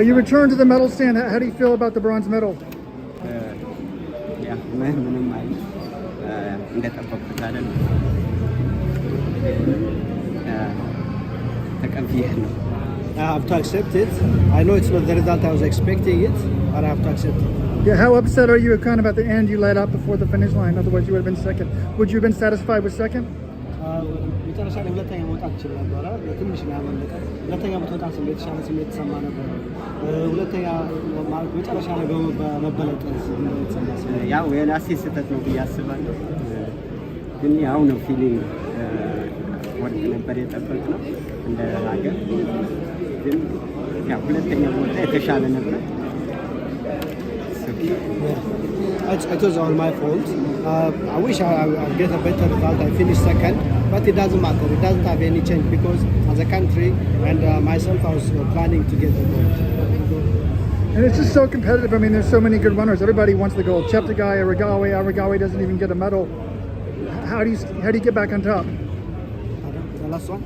You returned to the medal stand. How do you feel about the bronze medal? Yeah, ምንም አይደል እንደጠበቅኩት አይደለም ተቀብያለሁ I have to accept it. I know it's not the result I was expecting it, but I have to accept it. Yeah, how upset are you kind of at the end you let up before the finish line? Otherwise you would have been second. Would you have been satisfied with second? መጨረሻ ላይ ሁለተኛ መውጣት ይችላል ነበር። በትንሽ ነው ያመለጠ። ሁለተኛ ብትወጣ ስሜት የተሻለ ስሜት ተሰማ ነበር። ሁለተኛ ማለት መጨረሻ ላይ በመበለጥ ተሰማ። ያው የራሴ ስህተት ነው ብዬ አስባለሁ። ግን ያው ነው ፊሊንግ ወርቅ ነበር የጠበቅነው እንደ ሀገር። ግን ያው ሁለተኛ ቦታ የተሻለ ነበር። It was all my fault. I wish I'd get a better result. I finished second, but it doesn't matter. It doesn't have any change because as a country and myself, I was planning to get the gold. And it's just so competitive. I mean, there's so many good runners. Everybody wants the gold. Cheptegei, Aragawi doesn't even get a medal. How do you get back on top? The last one.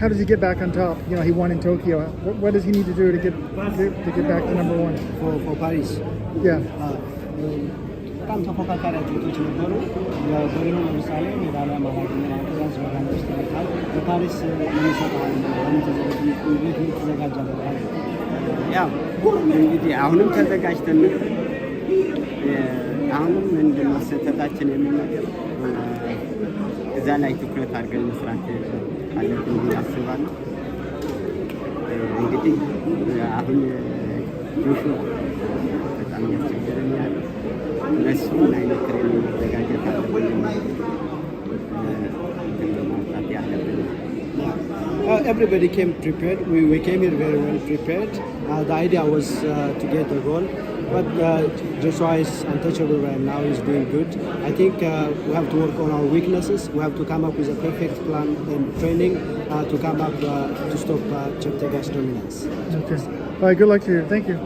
How does he get back on top? You know, he won in Tokyo. What does he need to do to get back to number one? For Paris. Yeah. በጣም ተፎካካሪ አትሌቶች ነበሩ። በሪዮ ለምሳሌ ሜዳሊያ ማግኘት ማራቶን ማራቶን ተካል በፓሪስ የሚሰጣው እንዴት ተዘጋጃለህ? ያው እንግዲህ አሁንም ተዘጋጅተን አሁንም ምንድነው ስህተታችን የሚናገር እዛ ላይ ትኩረት አድርገን መስራት አለብን ብዬ አስባለሁ። እንግዲህ አሁን ጆሹዋ በጣም ያስቸገረኝ ያለ እነሱን አይነት ትሬኒንግ መዘጋጀት አለብን ማውጣት ያለብን። Everybody came prepared. We came here very well prepared. The idea was to get the goal, but Joshua is untouchable right now. He's doing good. I think we have to work on our weaknesses. We have to come up with a perfect plan and training to come up to stop Cheptegei's dominance. Okay. All right. Good luck to you. Thank you.